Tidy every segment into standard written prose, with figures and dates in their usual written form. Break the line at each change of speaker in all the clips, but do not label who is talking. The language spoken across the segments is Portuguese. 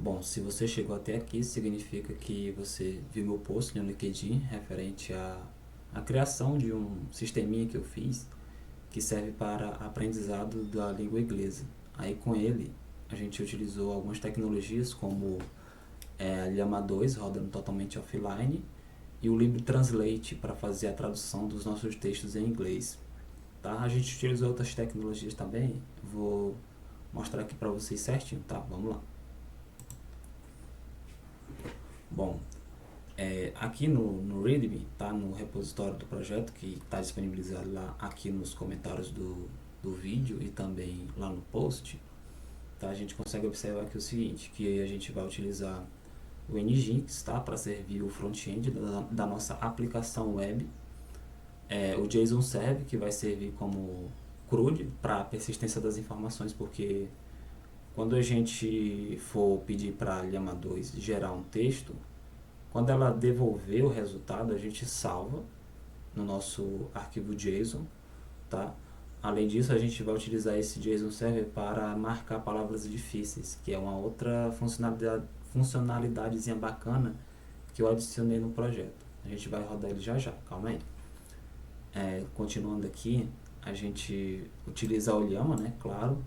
Bom, se você chegou até aqui, significa que você viu meu post no LinkedIn referente à criação de um sisteminha que eu fiz que serve para aprendizado da língua inglesa. Aí com ele a gente utilizou algumas tecnologias como a Llama 2 rodando totalmente offline e o Libre Translate para fazer a tradução dos nossos textos em inglês. Tá? A gente utilizou outras tecnologias também, vou mostrar aqui para vocês certinho, tá? Vamos lá. Bom, aqui no README, tá? No repositório do projeto, que está disponibilizado lá aqui nos comentários do vídeo e também lá no post, tá? A gente consegue observar aqui o seguinte, que a gente vai utilizar o Nginx, tá? Para servir o front-end da nossa aplicação web, o JSON Server, que vai servir como CRUD para a persistência das informações, porque quando a gente for pedir para a Llama 2 gerar um texto, quando ela devolver o resultado, a gente salva no nosso arquivo JSON, tá? Além disso, a gente vai utilizar esse JSON Server para marcar palavras difíceis, que é uma outra funcionalidadezinha bacana que eu adicionei no projeto. A gente vai rodar ele já já, calma aí. Continuando aqui, a gente utiliza o Llama, né? Claro,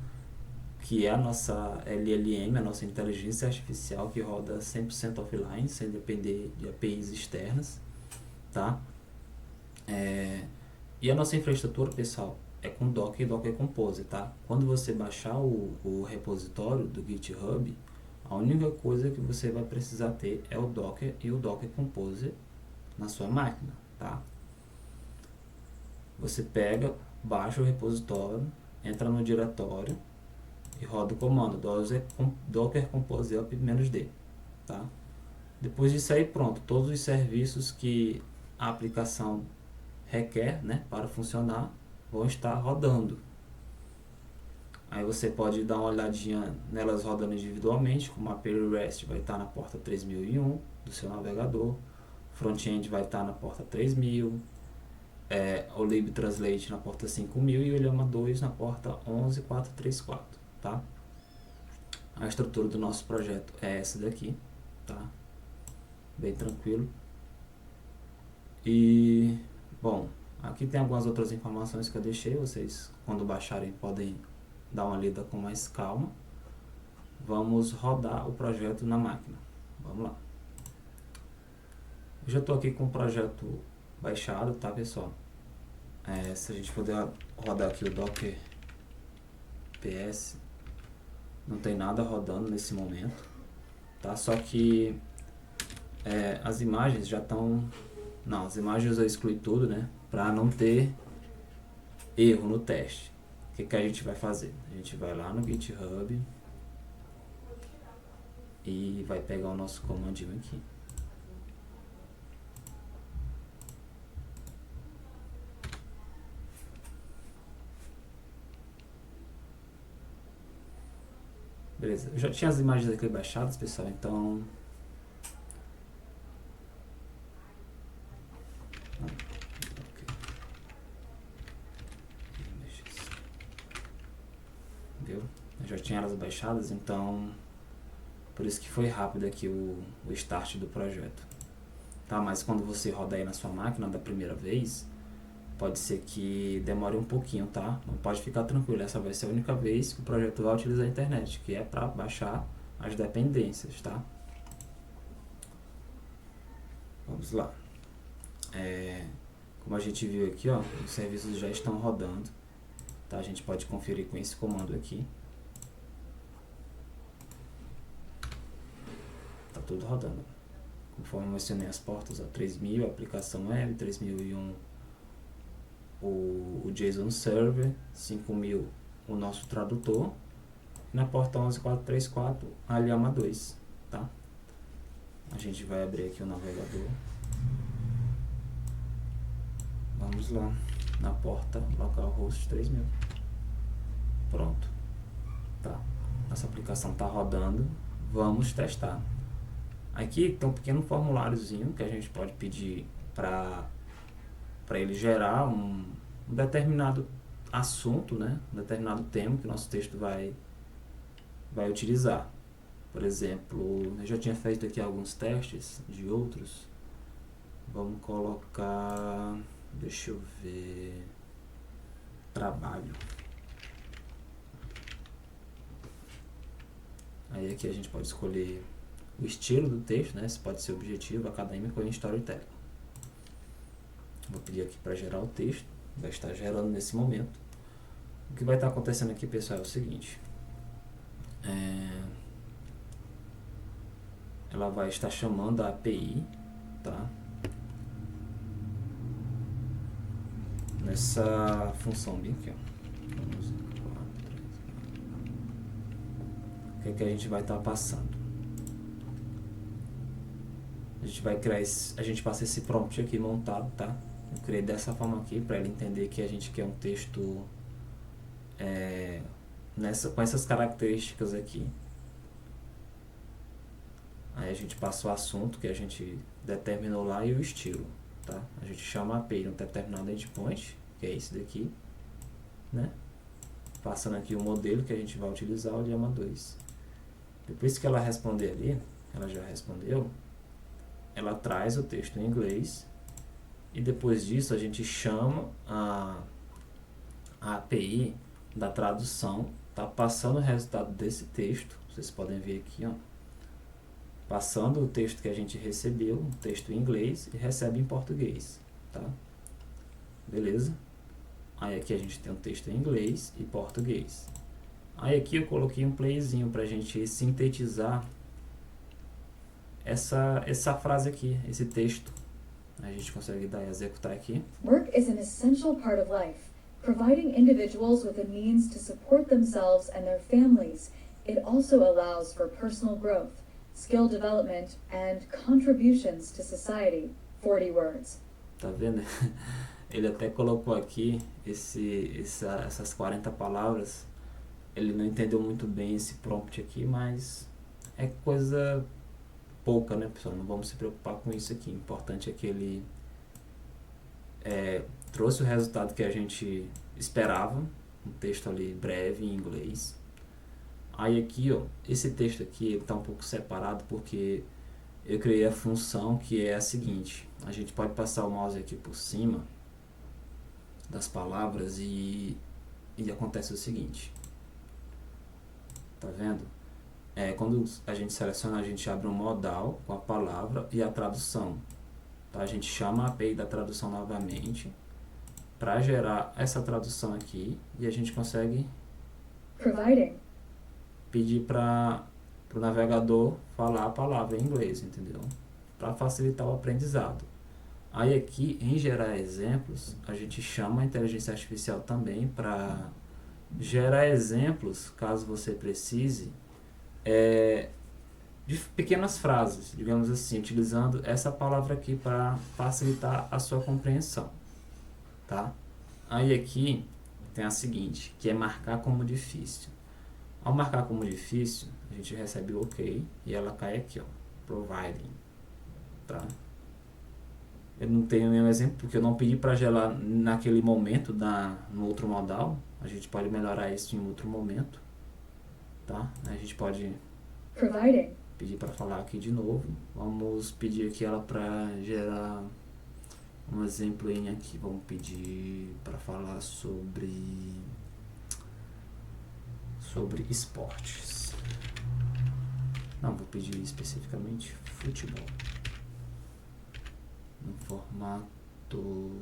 que é a nossa LLM, a nossa inteligência artificial, que roda 100% offline, sem depender de APIs externas, tá? E a nossa infraestrutura, pessoal, é com Docker e Docker Compose, tá? Quando você baixar o repositório do GitHub, a única coisa que você vai precisar ter é o Docker e o Docker Compose na sua máquina, tá? Você pega, baixa o repositório, entra no diretório e roda o comando docker compose up -d, tá? Depois disso aí, pronto, todos os serviços que a aplicação requer, né, para funcionar vão estar rodando. Aí você pode dar uma olhadinha nelas rodando individualmente, como a API REST vai estar na porta 3001 do seu navegador, front-end vai estar na porta 3000, o Lib Translate na porta 5000 e o Llama 2 na porta 11434, tá? A estrutura do nosso projeto é essa daqui, tá? Bem tranquilo. E, bom, aqui tem algumas outras informações que eu deixei, vocês quando baixarem podem dar uma lida com mais calma. Vamos rodar o projeto na máquina. Vamos lá. Eu já estou aqui com o projeto baixado, tá, pessoal? Se a gente puder rodar aqui o Docker PS, não tem nada rodando nesse momento, tá? Só que as imagens já estão... Não, as imagens eu excluí tudo, né? Para não ter erro no teste. O que a gente vai fazer? A gente vai lá no GitHub e vai pegar o nosso comandinho aqui. Beleza, eu já tinha as imagens aqui baixadas, pessoal, então... Viu? Eu já tinha elas baixadas, então... Por isso que foi rápido aqui o start do projeto. Tá, mas quando você rodar aí na sua máquina da primeira vez, pode ser que demore um pouquinho, tá? Não pode ficar tranquilo, essa vai ser a única vez que o projeto vai utilizar a internet, que é para baixar as dependências, tá? Vamos lá. Como a gente viu aqui, ó, os serviços já estão rodando, tá? A gente pode conferir com esse comando aqui. Tá tudo rodando. Conforme eu mencionei as portas, ó, 3000, a aplicação web, 3001 o JSON Server, 5000 o nosso tradutor, e na porta 11434 a Llama 2, tá? A gente vai abrir aqui o navegador. Vamos lá, na porta localhost 3000. Pronto. Tá. Nossa aplicação tá rodando. Vamos testar. Aqui tem um pequeno formuláriozinho que a gente pode pedir para ele gerar um determinado assunto, né? Um determinado tema que o nosso texto vai utilizar. Por exemplo, eu já tinha feito aqui alguns testes de outros. Vamos colocar, deixa eu ver, trabalho. Aí aqui a gente pode escolher o estilo do texto, né? Se pode ser objetivo, acadêmico ou em storytelling. Vou pedir aqui para gerar o texto, vai estar gerando nesse momento. O que vai estar acontecendo aqui, pessoal, é o seguinte. Ela vai estar chamando a API, tá? Nessa função bem aqui, ó. O que é que a gente vai estar passando? A gente vai criar a gente passa esse prompt aqui montado, tá? Eu criei dessa forma aqui para ele entender que a gente quer um texto com essas características aqui. Aí a gente passa o assunto que a gente determinou lá e o estilo, tá? A gente chama a API no determinado endpoint, que é esse daqui, né? Passando aqui o modelo que a gente vai utilizar, o Llama 2. Depois que ela responder ali, ela já respondeu, ela traz o texto em inglês e depois disso a gente chama a API da tradução, tá passando o resultado desse texto, vocês podem ver aqui, ó, passando o texto que a gente recebeu, um texto em inglês, e recebe em português, tá? Beleza? Aí aqui a gente tem um texto em inglês e português. Aí aqui eu coloquei um playzinho pra gente sintetizar essa frase aqui, esse texto. A gente consegue executar aqui.
Work is an essential part of life, providing individuals with the means to support themselves and their families. It also allows for personal growth, skill development, and contributions to society. 40 words.
Tá vendo? Ele até colocou aqui essas 40 palavras. Ele não entendeu muito bem esse prompt aqui, mas é coisa pouca, né, pessoal? Não vamos se preocupar com isso aqui. O importante é que ele trouxe o resultado que a gente esperava, um texto ali breve em inglês. Aí aqui, ó, esse texto aqui está um pouco separado porque eu criei a função que é a seguinte: a gente pode passar o mouse aqui por cima das palavras e acontece o seguinte, tá vendo? Quando a gente seleciona, a gente abre um modal com a palavra e a tradução, tá? A gente chama a API da tradução novamente para gerar essa tradução aqui e a gente consegue pedir para o navegador falar a palavra em inglês, entendeu? Para facilitar o aprendizado. Aí aqui, em gerar exemplos, a gente chama a inteligência artificial também para gerar exemplos, caso você precise, de pequenas frases, digamos assim, utilizando essa palavra aqui para facilitar a sua compreensão, tá? Aí aqui tem a seguinte, que é marcar como difícil. Ao marcar como difícil, a gente recebe o OK e ela cai aqui, ó, providing, tá? Eu não tenho nenhum exemplo porque eu não pedi para gerar naquele momento no outro modal. A gente pode melhorar isso em outro momento, tá? A gente pode pedir para falar aqui de novo. Vamos pedir aqui ela para gerar um exemplo em aqui. Vamos pedir para falar sobre esportes. Não, vou pedir especificamente futebol. No formato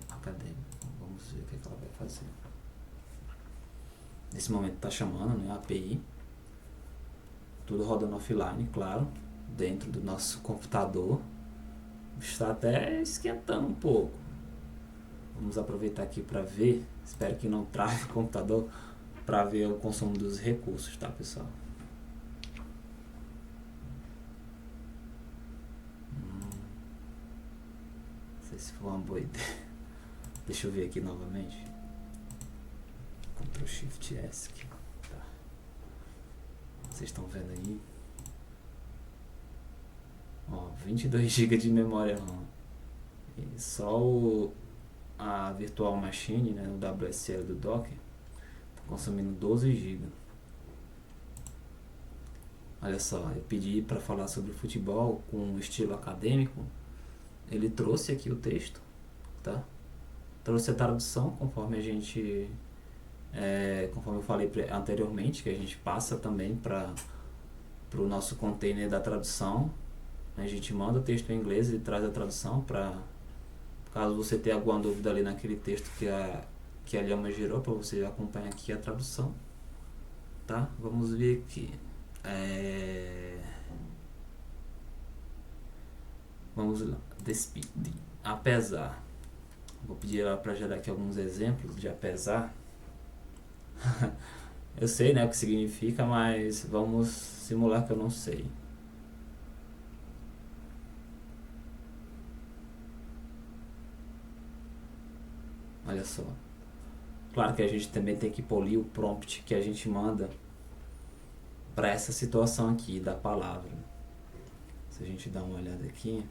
acadêmico. Vamos ver o que ela vai fazer. Nesse momento está chamando, né, a API. Tudo rodando offline, claro, dentro do nosso computador. Está até esquentando um pouco. Vamos aproveitar aqui para ver. Espero que não trave o computador, para ver o consumo dos recursos, tá, pessoal? Não sei se foi uma boa ideia. Deixa eu ver aqui novamente. Ctrl Shift S aqui. Tá. Vocês estão vendo aí? Ó, 22 GB de memória RAM. E só a Virtual Machine, né, o WSL do Docker, tá consumindo 12 GB. Olha só, eu pedi para falar sobre futebol com estilo acadêmico. Ele trouxe aqui o texto, tá? Trouxe a tradução conforme a gente, conforme eu falei anteriormente, que a gente passa também para o nosso container da tradução. A gente manda o texto em inglês e traz a tradução para, caso você tenha alguma dúvida ali naquele texto que a Lhama gerou, para você acompanhar aqui a tradução, tá? Vamos ver aqui. Vamos lá. Despide. Apesar. Vou pedir ela para gerar aqui alguns exemplos de apesar. Eu sei, né, o que significa, mas vamos simular que eu não sei. Olha só. Claro que a gente também tem que polir o prompt que a gente manda para essa situação aqui da palavra. Se a gente dá uma olhada aqui,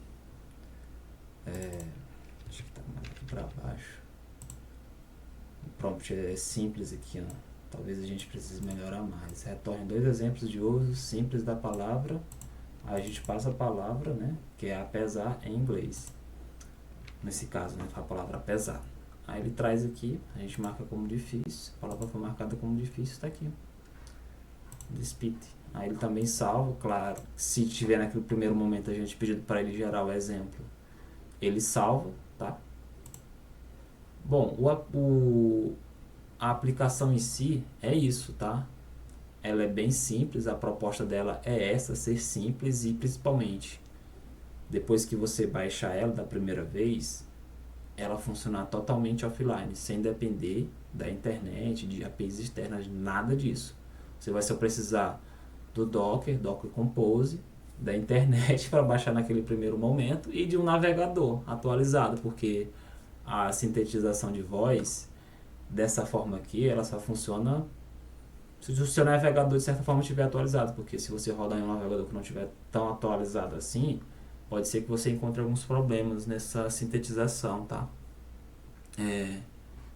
acho que tá mais aqui para baixo. O prompt é simples aqui, ó. Talvez a gente precise melhorar mais. Retorne 2 exemplos de uso simples da palavra. Aí a gente passa a palavra, né, que é apesar em inglês. Nesse caso, né, a palavra apesar. Aí ele traz aqui, a gente marca como difícil. A palavra foi marcada como difícil, está aqui. Despite. Aí ele também salva, claro. Se tiver naquele primeiro momento a gente pedido para ele gerar o exemplo, ele salva, tá? Bom, a aplicação em si é isso, tá? Ela é bem simples, a proposta dela é essa, ser simples e principalmente, depois que você baixar ela da primeira vez, ela funcionar totalmente offline, sem depender da internet, de APIs externas, nada disso. Você vai só precisar do Docker Compose, da internet para baixar naquele primeiro momento e de um navegador atualizado, porque a sintetização de voz, dessa forma aqui, ela só funciona se o seu navegador de certa forma estiver atualizado, porque se você rodar em um navegador que não estiver tão atualizado assim, pode ser que você encontre alguns problemas nessa sintetização, tá?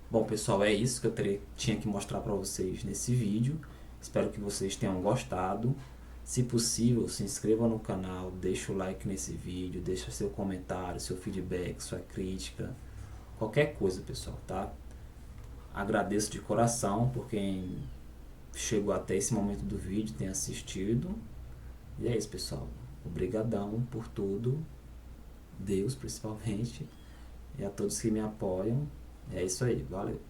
Bom, pessoal, é isso que eu tinha que mostrar para vocês nesse vídeo. Espero que vocês tenham gostado. Se possível, se inscreva no canal, deixa o like nesse vídeo, deixa seu comentário, seu feedback, sua crítica, qualquer coisa, pessoal, tá? Agradeço de coração por quem chegou até esse momento do vídeo, tem assistido. E é isso, pessoal. Obrigadão por tudo. Deus, principalmente. E a todos que me apoiam. É isso aí. Valeu.